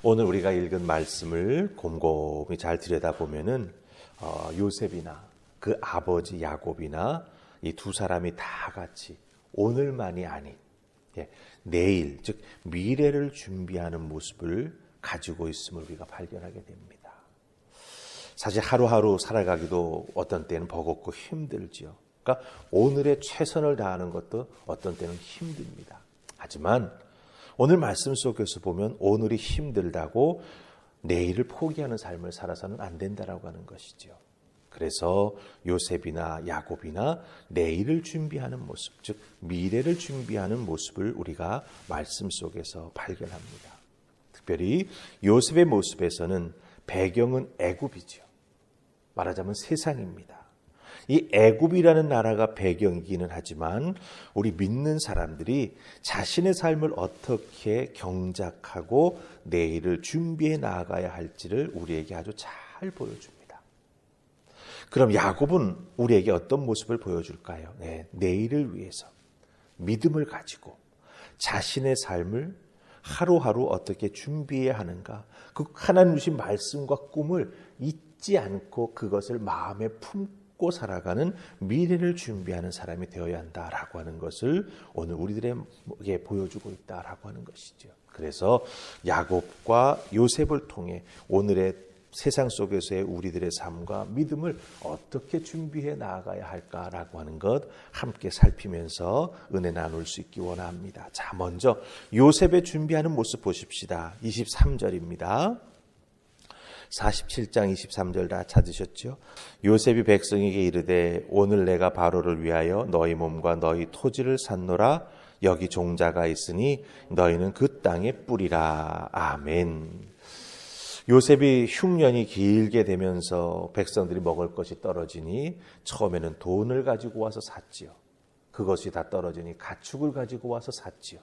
오늘 우리가 읽은 말씀을 곰곰이 잘 들여다보면은 요셉이나 그 아버지 야곱이나 이 두 사람이 다 같이 오늘만이 아닌 내일, 즉 미래를 준비하는 모습을 가지고 있음을 우리가 발견하게 됩니다. 사실 하루하루 살아가기도 어떤 때는 버겁고 힘들지요. 그러니까 오늘의 최선을 다하는 것도 어떤 때는 힘듭니다. 하지만 오늘 말씀 속에서 보면 오늘이 힘들다고 내일을 포기하는 삶을 살아서는 안 된다라고 하는 것이죠. 그래서 요셉이나 야곱이나 내일을 준비하는 모습, 즉 미래를 준비하는 모습을 우리가 말씀 속에서 발견합니다. 특별히 요셉의 모습에서는 배경은 애굽이죠. 말하자면 세상입니다. 이 애굽이라는 나라가 배경이기는 하지만 우리 믿는 사람들이 자신의 삶을 어떻게 경작하고 내일을 준비해 나아가야 할지를 우리에게 아주 잘 보여줍니다. 그럼 야곱은 우리에게 어떤 모습을 보여줄까요? 내일을 위해서 믿음을 가지고 자신의 삶을 하루하루 어떻게 준비해야 하는가, 그 하나님 주신 말씀과 꿈을 잊지 않고 그것을 마음에 품고 살아가는 미래를 준비하는 사람이 되어야 한다라고 하는 것을 오늘 우리들에게 보여주고 있다라고 하는 것이죠. 그래서 야곱과 요셉을 통해 오늘의 세상 속에서의 우리들의 삶과 믿음을 어떻게 준비해 나아가야 할까라고 하는 것 함께 살피면서 은혜 나눌 수 있기 원합니다. 자, 먼저 요셉의 준비하는 모습 보십시다. 23절입니다. 47장 23절 다 찾으셨죠? 요셉이 백성에게 이르되 오늘 내가 바로를 위하여 너희 몸과 너희 토지를 샀노라. 여기 종자가 있으니 너희는 그 땅에 뿌리라. 아멘. 요셉이 흉년이 길게 되면서 백성들이 먹을 것이 떨어지니 처음에는 돈을 가지고 와서 샀지요. 그것이 다 떨어지니 가축을 가지고 와서 샀지요.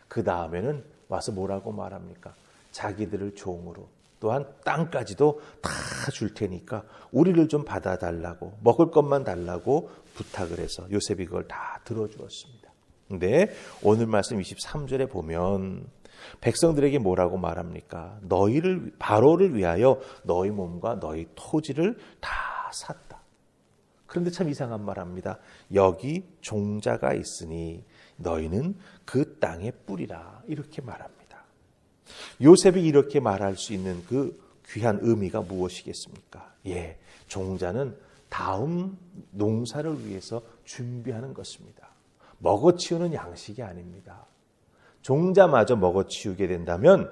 그 다음에는 와서 뭐라고 말합니까? 자기들을 종으로, 또한 땅까지도 다 줄 테니까 우리를 좀 받아달라고, 먹을 것만 달라고 부탁을 해서 요셉이 그걸 다 들어주었습니다. 근데 오늘 말씀 23절에 보면 백성들에게 뭐라고 말합니까? 너희를, 바로를 위하여 너희 몸과 너희 토지를 다 샀다. 그런데 참 이상한 말합니다. 여기 종자가 있으니 너희는 그 땅에 뿌리라. 이렇게 말합니다. 요셉이 이렇게 말할 수 있는 그 귀한 의미가 무엇이겠습니까? 종자는 다음 농사를 위해서 준비하는 것입니다. 먹어치우는 양식이 아닙니다. 종자마저 먹어치우게 된다면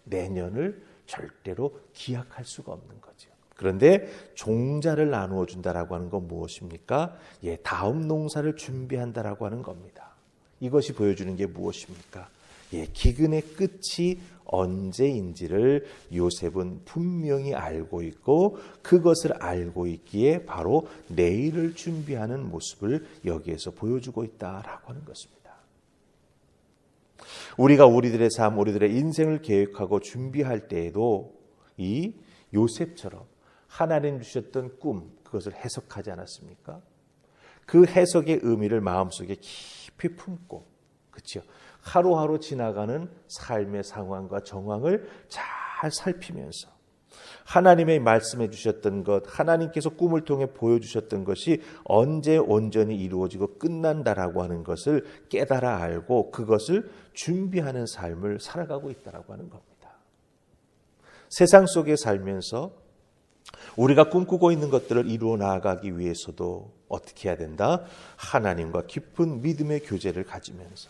내년을 절대로 기약할 수가 없는 거죠. 그런데 종자를 나누어 준다라고 하는 건 무엇입니까? 다음 농사를 준비한다라고 하는 겁니다. 이것이 보여주는 게 무엇입니까? 기근의 끝이 언제인지를 요셉은 분명히 알고 있고 그것을 알고 있기에 바로 내일을 준비하는 모습을 여기에서 보여주고 있다라고 하는 것입니다. 우리가 우리들의 삶, 우리들의 인생을 계획하고 준비할 때에도 이 요셉처럼 하나님 주셨던 꿈, 그것을 해석하지 않았습니까? 그 해석의 의미를 마음속에 깊이 품고, 그렇죠? 하루하루 지나가는 삶의 상황과 정황을 잘 살피면서 하나님의 말씀해 주셨던 것, 하나님께서 꿈을 통해 보여주셨던 것이 언제 온전히 이루어지고 끝난다라고 하는 것을 깨달아 알고 그것을 준비하는 삶을 살아가고 있다라고 하는 겁니다. 세상 속에 살면서 우리가 꿈꾸고 있는 것들을 이루어 나아가기 위해서도 어떻게 해야 된다? 하나님과 깊은 믿음의 교제를 가지면서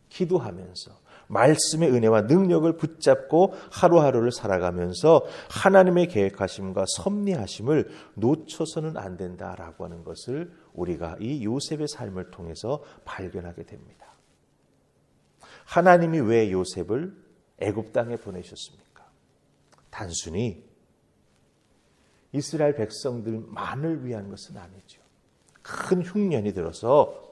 기도하면서 말씀의 은혜와 능력을 붙잡고 하루하루를 살아가면서 하나님의 계획하심과 섭리하심을 놓쳐서는 안 된다라고 하는 것을 우리가 이 요셉의 삶을 통해서 발견하게 됩니다. 하나님이 왜 요셉을 애굽 땅에 보내셨습니까? 단순히 이스라엘 백성들만을 위한 것은 아니죠. 큰 흉년이 들어서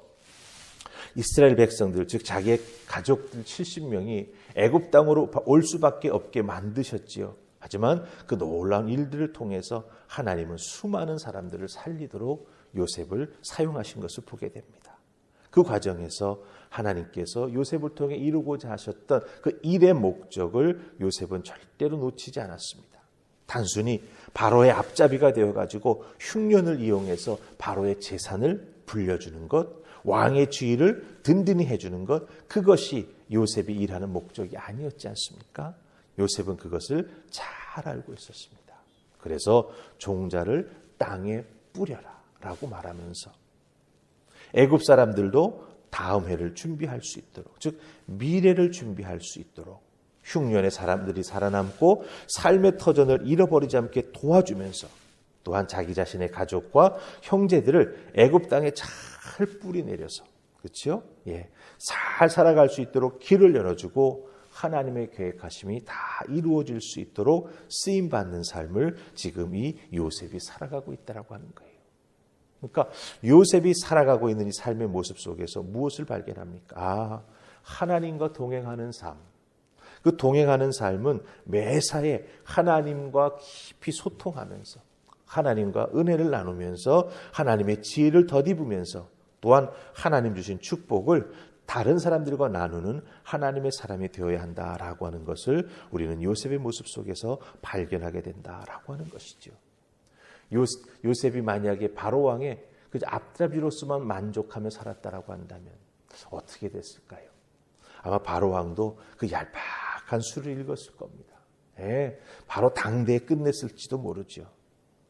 이스라엘 백성들, 즉 자기의 가족들 70명이 애굽 땅으로 올 수밖에 없게 만드셨지요. 하지만 그 놀라운 일들을 통해서 하나님은 수많은 사람들을 살리도록 요셉을 사용하신 것을 보게 됩니다. 그 과정에서 하나님께서 요셉을 통해 이루고자 하셨던 그 일의 목적을 요셉은 절대로 놓치지 않았습니다. 단순히 바로의 앞잡이가 되어가지고 흉년을 이용해서 바로의 재산을 불려주는 것, 왕의 지위를 든든히 해주는 것, 그것이 요셉이 일하는 목적이 아니었지 않습니까? 요셉은 그것을 잘 알고 있었습니다. 그래서 종자를 땅에 뿌려라 라고 말하면서 애굽 사람들도 다음 해를 준비할 수 있도록, 즉 미래를 준비할 수 있도록 흉년의 사람들이 살아남고 삶의 터전을 잃어버리지 않게 도와주면서 또한 자기 자신의 가족과 형제들을 애굽 땅에 잘 뿌리내려서, 그렇죠? 예, 잘 살아갈 수 있도록 길을 열어주고 하나님의 계획하심이 다 이루어질 수 있도록 쓰임받는 삶을 지금 이 요셉이 살아가고 있다고 하는 거예요. 그러니까 요셉이 살아가고 있는 이 삶의 모습 속에서 무엇을 발견합니까? 하나님과 동행하는 삶. 그 동행하는 삶은 매사에 하나님과 깊이 소통하면서 하나님과 은혜를 나누면서 하나님의 지혜를 덧입으면서 또한 하나님 주신 축복을 다른 사람들과 나누는 하나님의 사람이 되어야 한다라고 하는 것을 우리는 요셉의 모습 속에서 발견하게 된다라고 하는 것이죠. 요셉이 만약에 바로 왕의 그 앞잡이로서만 만족하며 살았다라고 한다면 어떻게 됐을까요? 아마 바로 왕도 그 얄팍한 수를 읽었을 겁니다. 예, 바로 당대에 끝냈을지도 모르죠.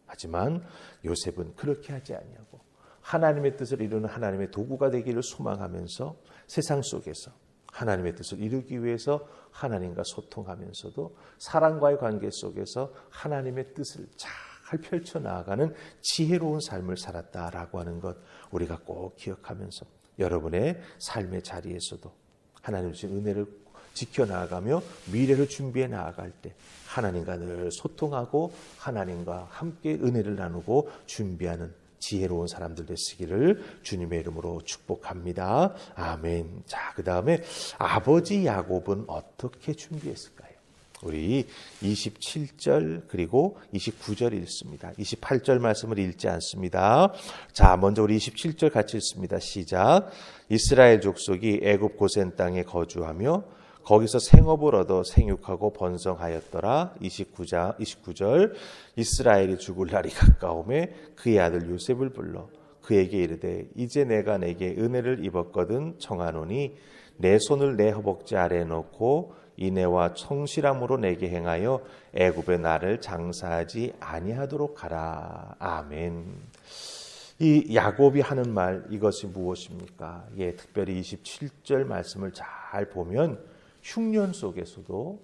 하지만 요셉은 그렇게 하지 아니하고 하나님의 뜻을 이루는 하나님의 도구가 되기를 소망하면서 세상 속에서 하나님의 뜻을 이루기 위해서 하나님과 소통하면서도 사랑과의 관계 속에서 하나님의 뜻을 잘 펼쳐나가는 지혜로운 삶을 살았다라고 하는 것 우리가 꼭 기억하면서 여러분의 삶의 자리에서도 하나님 주신 은혜를 지켜나가며 미래를 준비해 나아갈 때 하나님과 늘 소통하고 하나님과 함께 은혜를 나누고 준비하는 지혜로운 사람들 되시기를 주님의 이름으로 축복합니다. 아멘. 자, 그 다음에 아버지 야곱은 어떻게 준비했을까요? 우리 27절 그리고 29절 읽습니다. 28절 말씀을 읽지 않습니다. 자, 먼저 우리 27절 같이 읽습니다. 시작. 이스라엘 족속이 애굽 고센 땅에 거주하며 거기서 생업을 얻어 생육하고 번성하였더라. 29절 이스라엘이 죽을 날이 가까우매 그의 아들 요셉을 불러 그에게 이르되 이제 내가 내게 은혜를 입었거든 청하노니 내 손을 내 허벅지 아래에 놓고 인애와 성실함으로 내게 행하여 애굽의 나를 장사하지 아니하도록 하라. 아멘. 이 야곱이 하는 말 이것이 무엇입니까? 예, 특별히 27절 말씀을 잘 보면 흉년 속에서도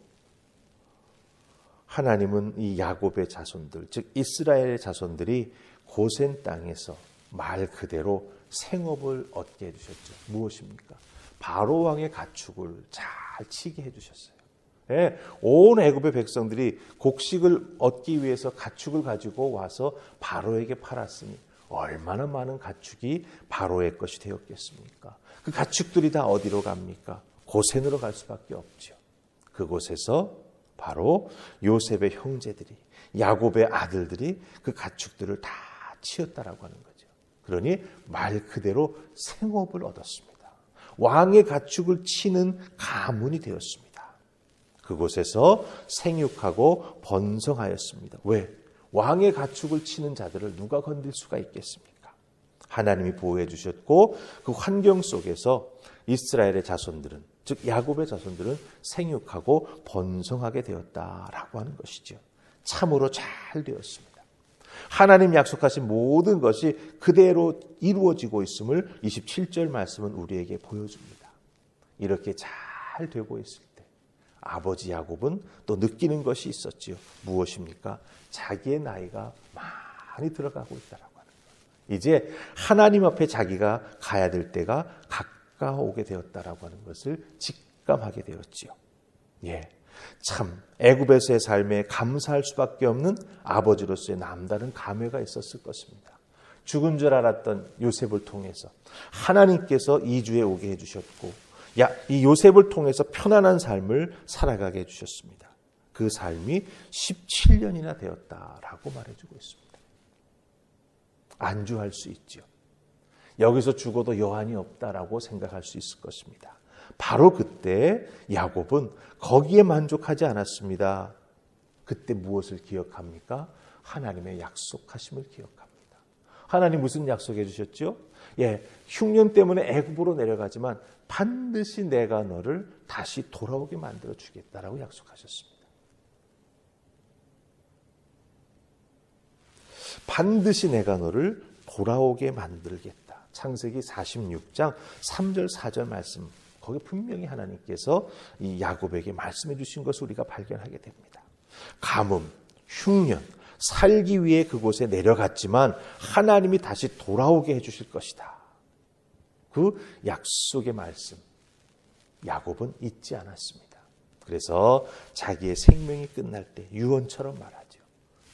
하나님은 이 야곱의 자손들, 즉 이스라엘의 자손들이 고센 땅에서 말 그대로 생업을 얻게 해주셨죠. 무엇입니까? 바로 왕의 가축을 잘 치게 해주셨어요. 예, 온 애굽의 백성들이 곡식을 얻기 위해서 가축을 가지고 와서 바로에게 팔았으니 얼마나 많은 가축이 바로의 것이 되었겠습니까? 그 가축들이 다 어디로 갑니까? 고센으로 갈 수밖에 없죠. 그곳에서 바로 요셉의 형제들이 야곱의 아들들이 그 가축들을 다 치었다라고 하는 거죠. 그러니 말 그대로 생업을 얻었습니다. 왕의 가축을 치는 가문이 되었습니다. 그곳에서 생육하고 번성하였습니다. 왜? 왕의 가축을 치는 자들을 누가 건들 수가 있겠습니까? 하나님이 보호해 주셨고 그 환경 속에서 이스라엘의 자손들은, 즉 야곱의 자손들은 생육하고 번성하게 되었다라고 하는 것이죠. 참으로 잘 되었습니다. 하나님 약속하신 모든 것이 그대로 이루어지고 있음을 27절 말씀은 우리에게 보여줍니다. 이렇게 잘 되고 있을 때 아버지 야곱은 또 느끼는 것이 있었지요. 무엇입니까? 자기의 나이가 많이 들어가고 있다라고 하는 거예요. 이제 하나님 앞에 자기가 가야 될 때가 가까워오게 되었다라고 하는 것을 직감하게 되었지요. 예, 참 애굽에서의 삶에 감사할 수밖에 없는 아버지로서의 남다른 감회가 있었을 것입니다. 죽은 줄 알았던 요셉을 통해서 하나님께서 이주에 오게 해주셨고 이 요셉을 통해서 편안한 삶을 살아가게 해주셨습니다. 그 삶이 17년이나 되었다라고 말해주고 있습니다. 안주할 수 있죠. 여기서 죽어도 여한이 없다라고 생각할 수 있을 것입니다. 바로 그때 야곱은 거기에 만족하지 않았습니다. 그때 무엇을 기억합니까? 하나님의 약속하심을 기억합니다. 하나님 무슨 약속해 주셨죠? 흉년 때문에 애굽으로 내려가지만 반드시 내가 너를 다시 돌아오게 만들어 주겠다라고 약속하셨습니다. 반드시 내가 너를 돌아오게 만들겠다. 창세기 46장 3절 4절 말씀, 거기 분명히 하나님께서 이 야곱에게 말씀해 주신 것을 우리가 발견하게 됩니다. 가뭄, 흉년, 살기 위해 그곳에 내려갔지만 하나님이 다시 돌아오게 해주실 것이다. 그 약속의 말씀, 야곱은 잊지 않았습니다. 그래서 자기의 생명이 끝날 때 유언처럼 말하죠.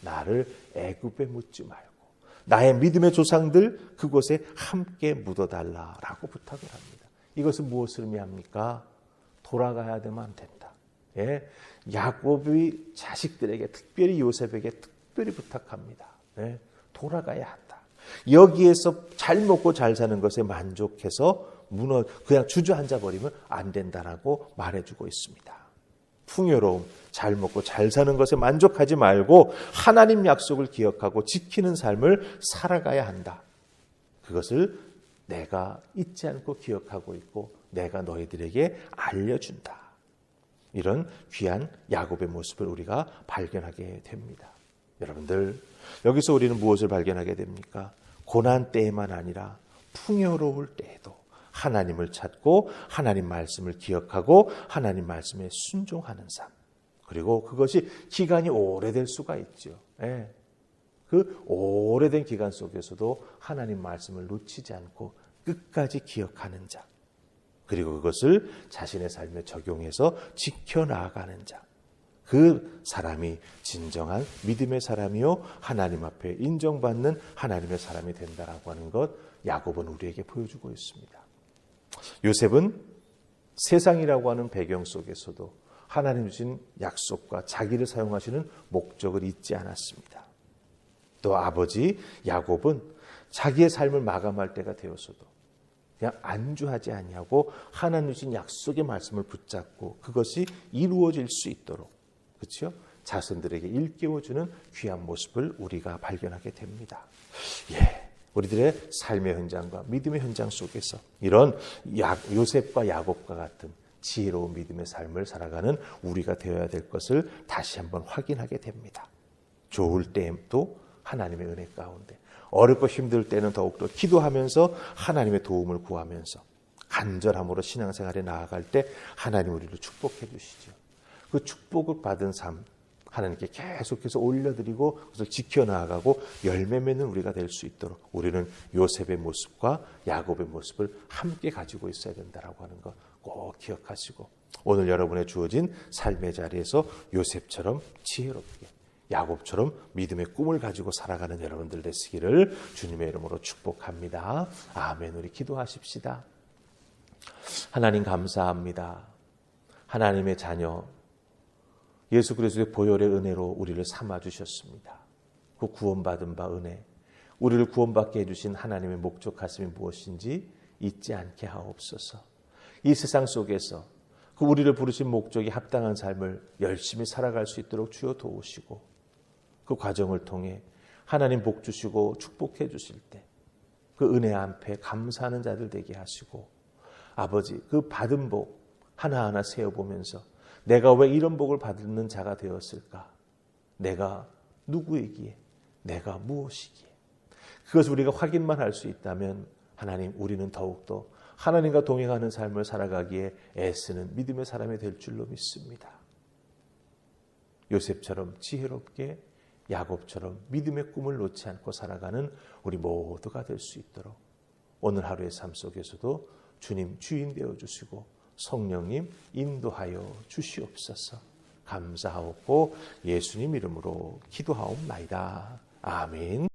나를 애굽에 묻지 말고 나의 믿음의 조상들 그곳에 함께 묻어달라라고 부탁을 합니다. 이것은 무엇을 의미합니까? 돌아가야 되면 안 된다. 야곱이 자식들에게, 특별히 요셉에게 특별히 부탁합니다. 돌아가야 한다. 여기에서 잘 먹고 잘 사는 것에 만족해서 그냥 주저앉아 버리면 안 된다라고 말해주고 있습니다. 풍요로움, 잘 먹고 잘 사는 것에 만족하지 말고 하나님 약속을 기억하고 지키는 삶을 살아가야 한다. 그것을 내가 잊지 않고 기억하고 있고 내가 너희들에게 알려준다. 이런 귀한 야곱의 모습을 우리가 발견하게 됩니다. 여러분들, 여기서 우리는 무엇을 발견하게 됩니까? 고난 때에만 아니라 풍요로울 때에도 하나님을 찾고 하나님 말씀을 기억하고 하나님 말씀에 순종하는 삶. 그리고 그것이 기간이 오래될 수가 있죠. 그 오래된 기간 속에서도 하나님 말씀을 놓치지 않고 끝까지 기억하는 자. 그리고 그것을 자신의 삶에 적용해서 지켜나가는 자. 그 사람이 진정한 믿음의 사람이요 하나님 앞에 인정받는 하나님의 사람이 된다라고 하는 것 야곱은 우리에게 보여주고 있습니다. 요셉은 세상이라고 하는 배경 속에서도 하나님 주신 약속과 자기를 사용하시는 목적을 잊지 않았습니다. 또 아버지 야곱은 자기의 삶을 마감할 때가 되어서도 그냥 안주하지 아니하고 하나님 주신 약속의 말씀을 붙잡고 그것이 이루어질 수 있도록, 그렇죠? 자손들에게 일깨워주는 귀한 모습을 우리가 발견하게 됩니다. 우리들의 삶의 현장과 믿음의 현장 속에서 이런 요셉과 야곱과 같은 지혜로운 믿음의 삶을 살아가는 우리가 되어야 될 것을 다시 한번 확인하게 됩니다. 좋을 때도 하나님의 은혜 가운데, 어렵고 힘들 때는 더욱더 기도하면서 하나님의 도움을 구하면서 간절함으로 신앙생활에 나아갈 때 하나님 우리를 축복해 주시죠. 그 축복을 받은 삶 하나님께 계속해서 올려드리고 그것을 지켜나가고 열매 맺는 우리가 될 수 있도록 우리는 요셉의 모습과 야곱의 모습을 함께 가지고 있어야 된다라고 하는 거 꼭 기억하시고 오늘 여러분의 주어진 삶의 자리에서 요셉처럼 지혜롭게 야곱처럼 믿음의 꿈을 가지고 살아가는 여러분들 되시기를 주님의 이름으로 축복합니다. 아멘. 우리 기도하십시다. 하나님 감사합니다. 하나님의 자녀 예수 그리스도의 보혈의 은혜로 우리를 삼아주셨습니다. 그 구원받은 바 은혜, 우리를 구원받게 해주신 하나님의 목적하심이 무엇인지 잊지 않게 하옵소서. 이 세상 속에서 그 우리를 부르신 목적이 합당한 삶을 열심히 살아갈 수 있도록 주여 도우시고 그 과정을 통해 하나님 복 주시고 축복해 주실 때 그 은혜 앞에 감사하는 자들 되게 하시고 아버지 그 받은 복 하나하나 세어보면서 내가 왜 이런 복을 받는 자가 되었을까? 내가 누구이기에? 내가 무엇이기에? 그것을 우리가 확인만 할 수 있다면 하나님 우리는 더욱더 하나님과 동행하는 삶을 살아가기에 애쓰는 믿음의 사람이 될 줄로 믿습니다. 요셉처럼 지혜롭게 야곱처럼 믿음의 꿈을 놓지 않고 살아가는 우리 모두가 될 수 있도록 오늘 하루의 삶 속에서도 주님 주인 되어주시고 성령님 인도하여 주시옵소서. 감사하옵고 예수님 이름으로 기도하옵나이다. 아멘.